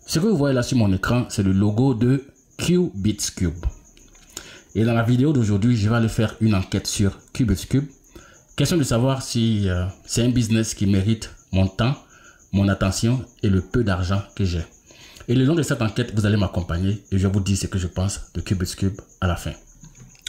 Ce que vous voyez là sur mon écran, c'est le logo de Cubitscube. Et dans la vidéo d'aujourd'hui, je vais aller faire une enquête sur Cubitscube. Question de savoir si c'est un business qui mérite mon temps, mon attention et le peu d'argent que j'ai. Et le long de cette enquête, vous allez m'accompagner et je vais vous dire ce que je pense de Cubitscube à la fin.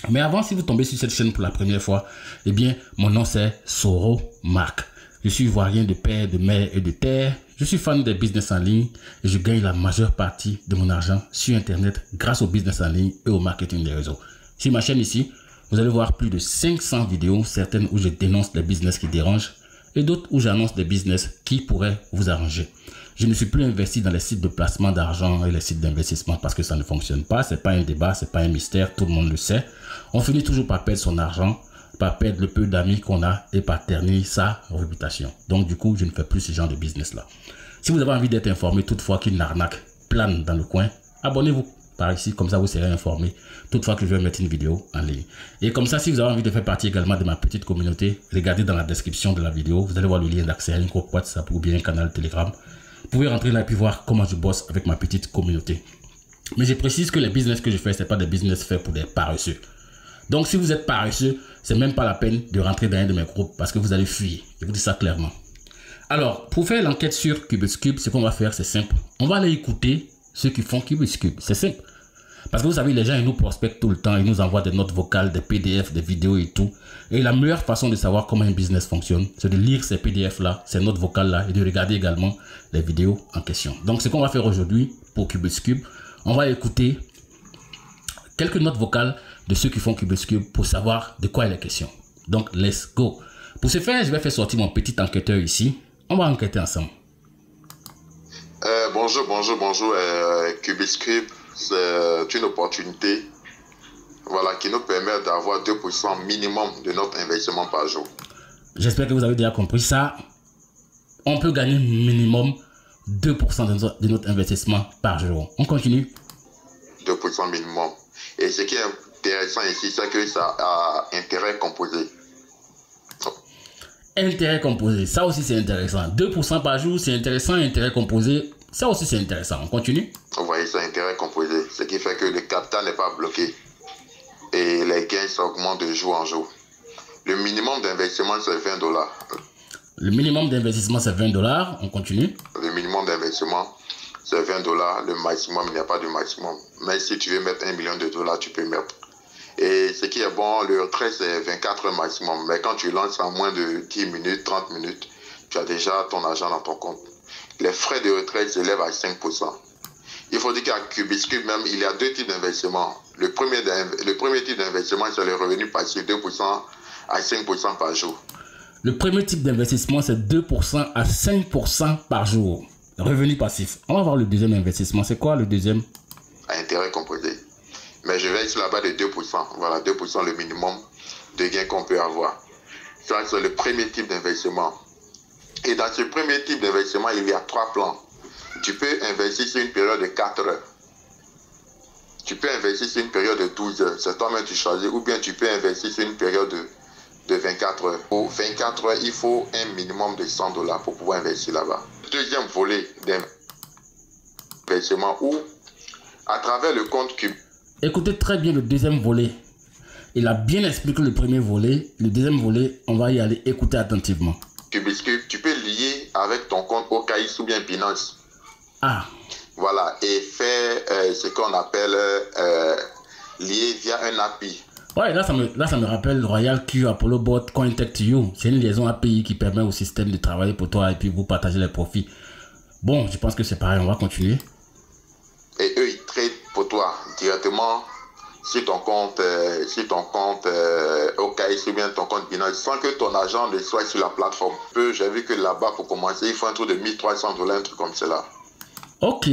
Mais avant, si vous tombez sur cette chaîne pour la première fois, eh bien, mon nom c'est Soro Mark. Je suis ivoirien de père, de mère et de terre. Je suis fan des business en ligne et je gagne la majeure partie de mon argent sur Internet grâce au business en ligne et au marketing des réseaux. Sur ma chaîne ici, vous allez voir plus de 500 vidéos, certaines où je dénonce les business qui dérangent et d'autres où j'annonce des business qui pourraient vous arranger. Je ne suis plus investi dans les sites de placement d'argent et les sites d'investissement parce que ça ne fonctionne pas. Ce n'est pas un débat, ce n'est pas un mystère, tout le monde le sait. On finit toujours par perdre son argent, par perdre le peu d'amis qu'on a et par ternir sa réputation. Donc du coup, je ne fais plus ce genre de business là. Si vous avez envie d'être informé toutefois qu'une arnaque plane dans le coin, abonnez-vous par ici, comme ça vous serez informé toutefois que je vais mettre une vidéo en ligne. Et comme ça, si vous avez envie de faire partie également de ma petite communauté, regardez dans la description de la vidéo, vous allez voir le lien d'accès à un groupe WhatsApp ou bien un canal Telegram. Vous pouvez rentrer là et puis voir comment je bosse avec ma petite communauté. Mais je précise que les business que je fais, ce n'est pas des business faits pour des paresseux. Donc si vous êtes paresseux, c'est même pas la peine de rentrer dans un de mes groupes parce que vous allez fuir. Je vous dis ça clairement. Alors, pour faire l'enquête sur Cubitscube, ce qu'on va faire, c'est simple. On va aller écouter ceux qui font Cubitscube. C'est simple. Parce que vous savez, les gens, ils nous prospectent tout le temps. Ils nous envoient des notes vocales, des PDF, des vidéos et tout. Et la meilleure façon de savoir comment un business fonctionne, c'est de lire ces PDF-là, ces notes vocales-là et de regarder également les vidéos en question. Donc, ce qu'on va faire aujourd'hui pour Cubitscube, on va écouter quelques notes vocales de ceux qui font Cubitscube pour savoir de quoi il est question. Donc, let's go. Pour ce faire, je vais faire sortir mon petit enquêteur ici. On va enquêter ensemble. Bonjour. Cubitscube, c'est une opportunité qui nous permet d'avoir 2% minimum de notre investissement par jour. J'espère que vous avez déjà compris ça. On peut gagner minimum 2% de notre investissement par jour. On continue. 2% minimum. Et ce qui est intéressant ici, c'est que ça a intérêt composé. Intérêt composé, ça aussi c'est intéressant. 2% par jour, c'est intéressant. Intérêt composé, ça aussi c'est intéressant. On continue. Vous voyez, c'est intérêt composé. Ce qui fait que le capital n'est pas bloqué. Et les gains s'augmentent de jour en jour. Le minimum d'investissement, c'est $20. Le minimum d'investissement, c'est $20. On continue. Le minimum d'investissement, c'est $20. Le maximum, il n'y a pas de maximum. Mais si tu veux mettre $1 million, tu peux mettre. Et ce qui est bon, le retrait, c'est 24 heures maximum. Mais quand tu lances en moins de 10 minutes, 30 minutes, tu as déjà ton argent dans ton compte. Les frais de retrait s'élèvent à 5%. Il faut dire qu'à Cubitscube même, il y a deux types d'investissements. Le premier type d'investissement, c'est le revenu passif, 2% à 5% par jour. Le premier type d'investissement, c'est 2% à 5% par jour. Revenu passif. On va voir le deuxième investissement. C'est quoi le deuxième? À intérêt composé. Mais je vais ici là-bas de 2%. Voilà, 2% le minimum de gain qu'on peut avoir. Ça, c'est le premier type d'investissement. Et dans ce premier type d'investissement, il y a 3 plans. Tu peux investir sur une période de 4 heures. Tu peux investir sur une période de 12 heures. C'est toi-même qui choisis. Ou bien tu peux investir sur une période de 24 heures. Pour 24 heures, il faut un minimum de $100 pour pouvoir investir là-bas. Deuxième volet d'investissement où, à travers le compte Cube. Écoutez très bien le deuxième volet. Il a bien expliqué le premier volet. Le deuxième volet, on va y aller écouter attentivement. Cubitscube, tu peux lier avec ton compte OKX ou bien Binance. Ah. Voilà, et faire ce qu'on appelle lier via un API. Ouais, là ça me rappelle Royal Q, Apollo Bot, Cointech2You. C'est une liaison API qui permet au système de travailler pour toi et puis vous partager les profits. Bon, je pense que c'est pareil, on va continuer. Et eux, ils traitent pour toi directement sur ton compte, OKX ou bien ton compte Binance sans que ton argent ne soit sur la plateforme. J'ai vu que là-bas, pour commencer, il faut un truc de $1 300, un truc comme cela. Ok.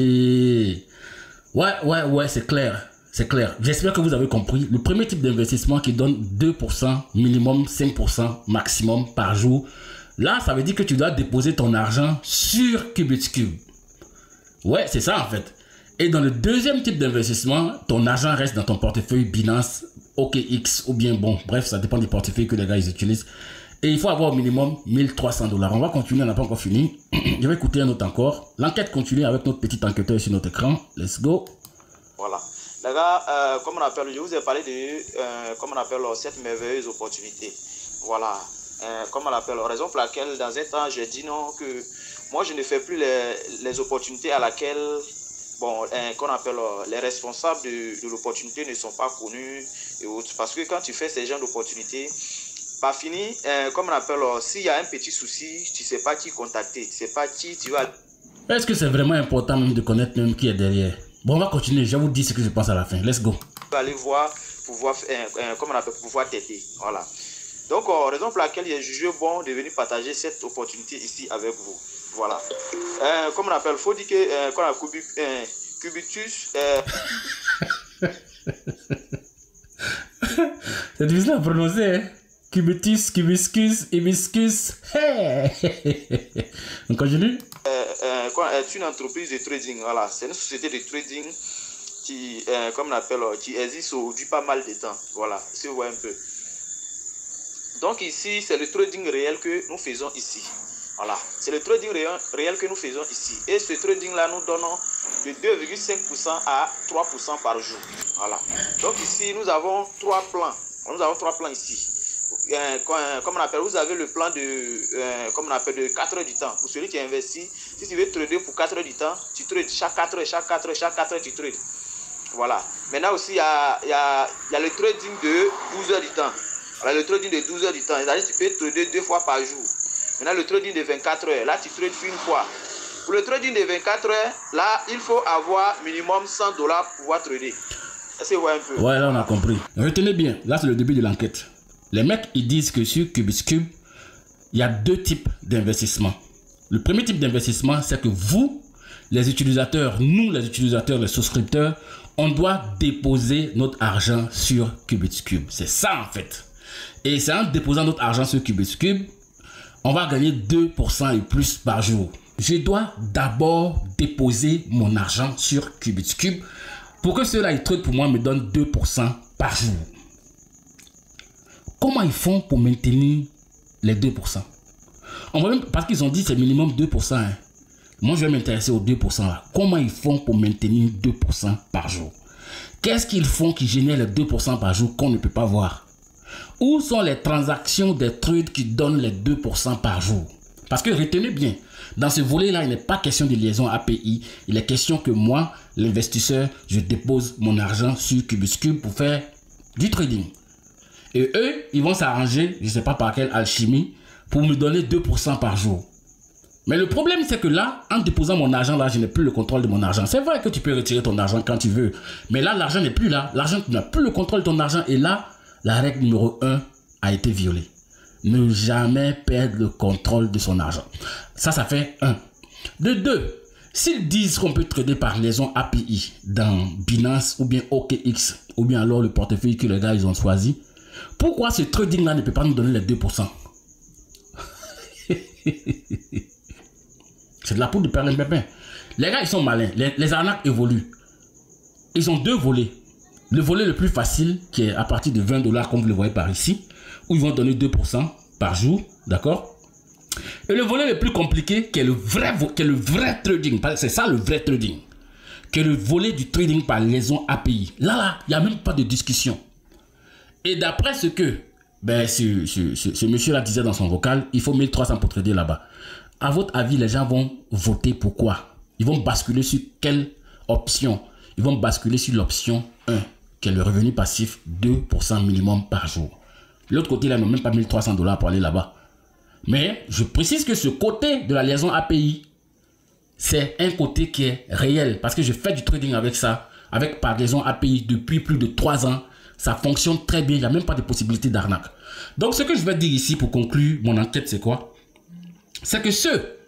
Ouais, c'est clair. C'est clair. J'espère que vous avez compris. Le premier type d'investissement qui donne 2% minimum, 5% maximum par jour. Là, ça veut dire que tu dois déposer ton argent sur Cubitscube. Ouais, c'est ça en fait. Et dans le deuxième type d'investissement, ton argent reste dans ton portefeuille Binance, OKX ou bien bon, bref, ça dépend du portefeuille que les gars ils utilisent. Et il faut avoir au minimum 1300 $. On va continuer, on n'a pas encore fini. Je vais écouter un autre encore. L'enquête continue avec notre petit enquêteur sur notre écran. Let's go. Voilà. Les gars, comme on appelle, je vous ai parlé de, comme on appelle, cette merveilleuse opportunité. Voilà. Comme on l'appelle, raison pour laquelle, dans un temps, j'ai dit non, que moi, je ne fais plus les opportunités à laquelle, bon, qu'on appelle, les responsables de l'opportunité ne sont pas connus et autres. Parce que quand tu fais ces genres d'opportunités, pas fini, comme on appelle, s'il y a un petit souci, tu ne sais pas qui contacter, tu ne sais pas qui tu vas... Est-ce que c'est vraiment important même de connaître même qui est derrière? Bon, on va continuer, je vais vous dire ce que je pense à la fin. Let's go. Tu vas aller voir, pouvoir, comme on appelle, pouvoir t'aider. Voilà. Donc, raison pour laquelle j'ai jugé bon de venir partager cette opportunité ici avec vous. Voilà. Comme on appelle, il faut dire que quand on a Cubitus... C'est difficile à prononcer, hein? Cubitus, Cubiscus, Hibiscus. Hey. On continue? C'est une entreprise de trading. Voilà. C'est une société de trading qui, comme on appelle, qui existe depuis pas mal de temps. Voilà. Si vous voyez un peu. Donc ici, c'est le trading réel que nous faisons ici. Voilà. C'est le trading réel que nous faisons ici. Et ce trading-là, nous donnons de 2,5% à 3% par jour. Voilà. Donc ici, nous avons 3 plans. Nous avons 3 plans ici. Comme on appelle, vous avez le plan de, comme on appelle, de 4 heures du temps. Pour celui qui investit, si tu veux trader pour 4 heures du temps, tu trades chaque 4 heures, chaque 4 heures, chaque 4 heures, tu trades. Voilà. Maintenant aussi, il y a le trading de 12 heures du temps. Alors, le trading de 12 heures du temps, c'est-à-dire que tu peux trader 2 fois par jour. Maintenant, le trading de 24 heures, là, tu trades une fois. Pour le trading de 24 heures, là, il faut avoir minimum 100 $ pour pouvoir trader. Est-ce que vous voyez un peu? Ouais, là, on a compris. Retenez bien, là, c'est le début de l'enquête. Les mecs, ils disent que sur Cubiscube, il y a 2 types d'investissement. Le premier type d'investissement, c'est que vous, les utilisateurs, nous, les utilisateurs, les souscripteurs, on doit déposer notre argent sur Cubiscube. C'est ça, en fait. Et c'est en déposant notre argent sur Cubiscube, on va gagner 2% et plus par jour. Je dois d'abord déposer mon argent sur Cubiscube pour que ceux-là, ils traitent pour moi, me donnent 2% par jour. Comment ils font pour maintenir les 2%? On va même, parce qu'ils ont dit c'est minimum 2%. Hein. Moi, je vais m'intéresser aux 2% là. Comment ils font pour maintenir 2% par jour? Qu'est-ce qu'ils font qui génère les 2% par jour qu'on ne peut pas voir? Où sont les transactions des trades qui donnent les 2% par jour? Parce que retenez bien, dans ce volet-là, il n'est pas question de liaison API. Il est question que moi, l'investisseur, je dépose mon argent sur Cubiscube pour faire du trading. Et eux, ils vont s'arranger, je ne sais pas par quelle alchimie, pour me donner 2% par jour. Mais le problème, c'est que là, en déposant mon argent, là, je n'ai plus le contrôle de mon argent. C'est vrai que tu peux retirer ton argent quand tu veux. Mais là, l'argent n'est plus là. L'argent, tu n'as plus le contrôle de ton argent. Et là, la règle numéro 1 a été violée. Ne jamais perdre le contrôle de son argent. Ça fait 1. De 2, s'ils disent qu'on peut trader par liaison API dans Binance ou bien OKX, ou bien alors le portefeuille que les gars ils ont choisi, pourquoi ce trading-là ne peut pas nous donner les 2%? C'est de la poudre de perlimpinpin. Les gars, ils sont malins. Les arnaques évoluent. Ils ont 2 volets. Le volet le plus facile, qui est à partir de 20 $, comme vous le voyez par ici, où ils vont donner 2% par jour. D'accord? Et le volet le plus compliqué, qui est le vrai trading. C'est ça le vrai trading. Qui est le volet du trading par liaison API. Là, il n'y a même pas de discussion. Et d'après ce que ce monsieur-là disait dans son vocal, il faut 1300 pour trader là-bas. À votre avis, les gens vont voter pour quoi? Ils vont basculer sur quelle option? Ils vont basculer sur l'option 1, qui est le revenu passif 2% minimum par jour. L'autre côté, là, ils n'ont même pas 1300 $ pour aller là-bas. Mais je précise que ce côté de la liaison API, c'est un côté qui est réel. Parce que je fais du trading avec ça, par liaison API depuis plus de 3 ans. Ça fonctionne très bien, il n'y a même pas de possibilité d'arnaque. Donc, ce que je vais dire ici pour conclure mon enquête, c'est quoi? C'est que ceux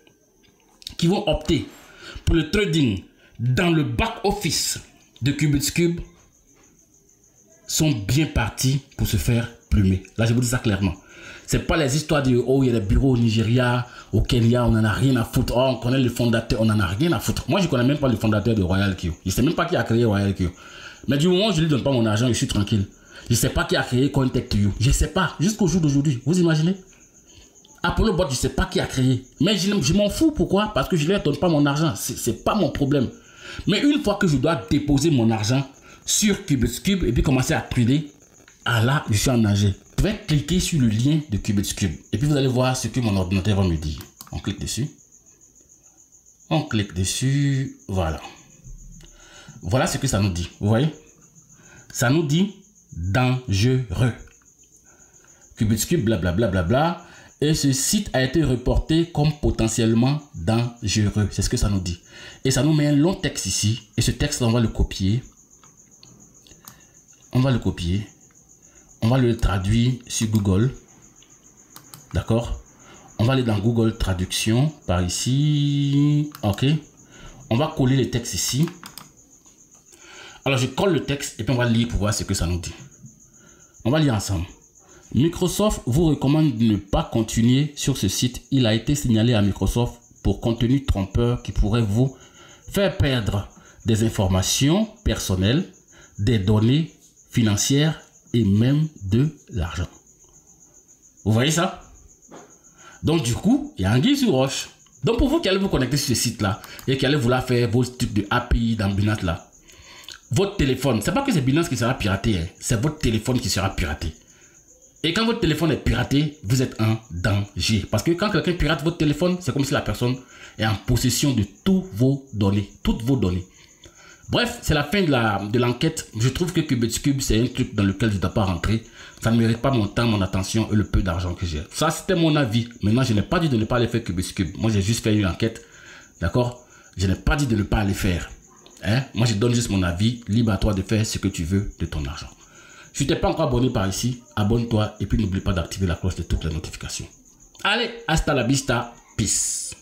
qui vont opter pour le trading dans le back-office de Cubiscube sont bien partis pour se faire plumer. Là, je vous dis ça clairement. Ce n'est pas les histoires de « oh, il y a des bureaux au Nigeria, au Kenya, on n'en a rien à foutre. Oh, on connaît le fondateur, on n'en a rien à foutre. » Moi, je ne connais même pas le fondateur de Royal Q. Je ne sais même pas qui a créé Royal Q. Mais du moment où je ne lui donne pas mon argent, je suis tranquille. Je ne sais pas qui a créé Contact You. Je ne sais pas. Jusqu'au jour d'aujourd'hui. Vous imaginez? Apollo Bot, je ne sais pas qui a créé. Mais je m'en fous. Pourquoi? Parce que je ne leur donne pas mon argent. Ce n'est pas mon problème. Mais une fois que je dois déposer mon argent sur CubexCube et puis commencer à trader, ah là, je suis en danger. Je vais cliquer sur le lien de CubexCube. Et puis vous allez voir ce que mon ordinateur va me dire. On clique dessus. On clique dessus. Voilà. Voilà ce que ça nous dit. Vous voyez? Ça nous dit dangereux. CubexCube, blablabla. Bla, bla, bla. Et ce site a été reporté comme potentiellement dangereux. C'est ce que ça nous dit. Et ça nous met un long texte ici. Et ce texte, on va le copier. On va le copier. On va le traduire sur Google. D'accord? On va aller dans Google Traduction. Par ici. OK. On va coller le texte ici. Alors, je colle le texte et puis on va lire pour voir ce que ça nous dit. On va lire ensemble. Microsoft vous recommande de ne pas continuer sur ce site. Il a été signalé à Microsoft pour contenu trompeur qui pourrait vous faire perdre des informations personnelles, des données financières et même de l'argent. Vous voyez ça? Donc du coup, il y a un guide sur roche. Donc pour vous qui allez vous connecter sur ce site-là et qui allez vouloir faire vos trucs de API dans Binance là, votre téléphone, c'est pas que c'est Binance qui sera piraté, hein, c'est votre téléphone qui sera piraté. Et quand votre téléphone est piraté, vous êtes en danger. Parce que quand quelqu'un pirate votre téléphone, c'est comme si la personne est en possession de tous vos données. Toutes vos données. Bref, c'est la fin de l'enquête. Je trouve que CubexCube, c'est un truc dans lequel je ne dois pas rentrer. Ça ne mérite pas mon temps, mon attention et le peu d'argent que j'ai. Ça, c'était mon avis. Maintenant, je n'ai pas dit de ne pas aller faire CubexCube. Moi, j'ai juste fait une enquête. D'accord? Je n'ai pas dit de ne pas aller faire. Hein? Moi, je donne juste mon avis. Libre à toi de faire ce que tu veux de ton argent. Si tu n'es pas encore abonné par ici, abonne-toi et puis n'oublie pas d'activer la cloche de toutes les notifications. Allez, hasta la vista, peace.